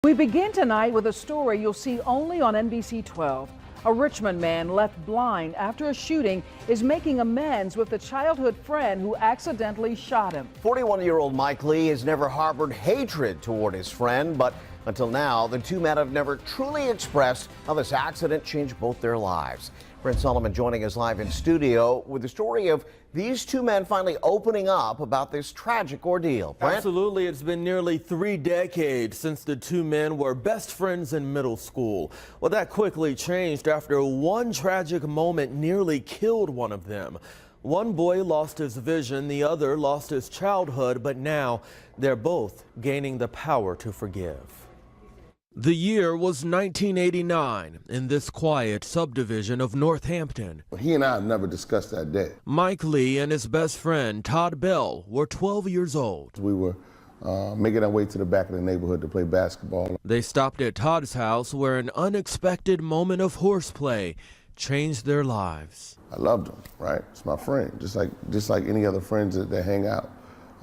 We begin tonight with a story you'll see only on NBC 12. A Richmond man left blind after a shooting is making amends with a childhood friend who accidentally shot him. 41-year-old Mike Lee has never harbored hatred toward his friend, but until now, the two men have never truly expressed how this accident changed both their lives. Brent Solomon joining us live in studio with the story of these two men finally opening up about this tragic ordeal. Brent? Absolutely. It's been nearly 3 decades since the two men were best friends in middle school. Well, that quickly changed after one tragic moment nearly killed one of them. One boy lost his vision, the other lost his childhood, but now they're both gaining the power to forgive. The year was 1989 in this quiet subdivision of Northampton. He and I have never discussed that day. Mike Lee and his best friend, Todd Bell, were 12 years old. We were making our way to the back of the neighborhood to play basketball. They stopped at Todd's house where an unexpected moment of horseplay changed their lives. I loved him, right? It's my friend, just like any other friends that hang out.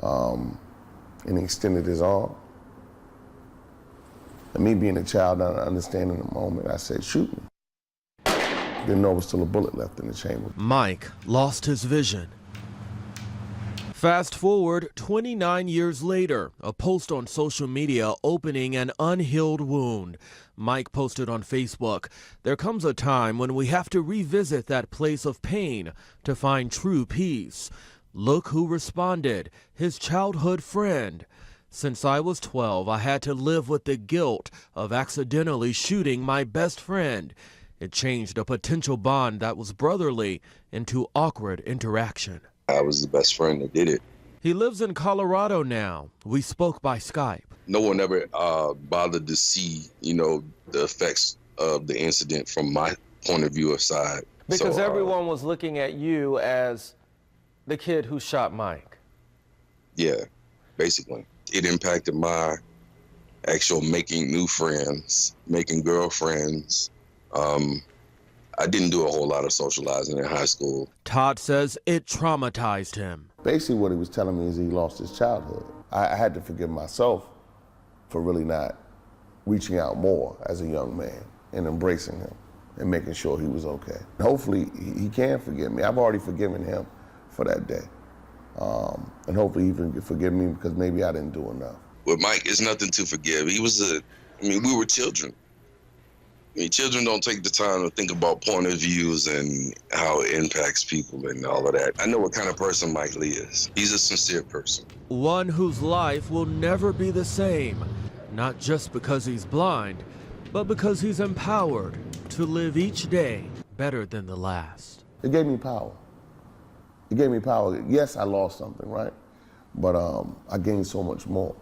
And he extended his arm. And me being a child, not understanding the moment, I said, shoot me. Didn't know there was still a bullet left in the chamber. Mike lost his vision. Fast forward 29 years later, a post on social media opening an unhealed wound. Mike posted on Facebook, "There comes a time when we have to revisit that place of pain to find true peace." Look who responded, his childhood friend. "Since I was 12, I had to live with the guilt of accidentally shooting my best friend. It changed a potential bond that was brotherly into awkward interaction." I was the best friend that did it. He lives in Colorado now. We spoke by Skype. No one ever bothered to see, the effects of the incident from my point of view aside. Because everyone was looking at you as the kid who shot Mike. Yeah, basically. It impacted my actual making new friends, making girlfriends. I didn't do a whole lot of socializing in high school. Todd says it traumatized him. Basically what he was telling me is he lost his childhood. I had to forgive myself for really not reaching out more as a young man and embracing him and making sure he was okay. Hopefully he can forgive me. I've already forgiven him for that day. And hopefully he can forgive me because maybe I didn't do enough. With Mike, it's nothing to forgive. We were children. Children don't take the time to think about point of views and how it impacts people and all of that. I know what kind of person Mike Lee is. He's a sincere person. One whose life will never be the same, not just because he's blind, but because he's empowered to live each day better than the last. It gave me power. It gave me power. Yes, I lost something, right? But I gained so much more.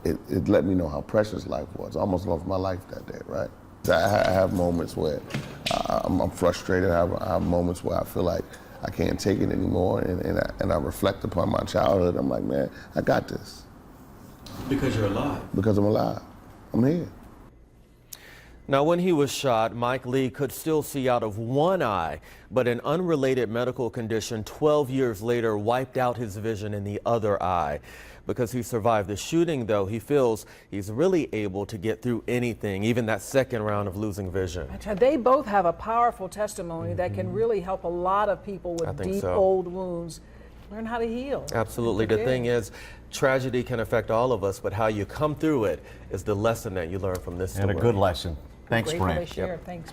It let me know how precious life was. I almost lost my life that day, right? I have moments where I'm frustrated. I have moments where I feel like I can't take it anymore, and I reflect upon my childhood. I'm like, man, I got this. Because you're alive. Because I'm alive. I'm here. Now, when he was shot, Mike Lee could still see out of one eye, but an unrelated medical condition 12 years later wiped out his vision in the other eye. Because he survived the shooting, though, he feels he's really able to get through anything, even that second round of losing vision. They both have a powerful testimony that can really help a lot of people with deep old wounds learn how to heal. Absolutely. The thing is, tragedy can affect all of us, but how you come through it is the lesson that you learn from this story. And a good lesson. Thanks, Brent. Thanks.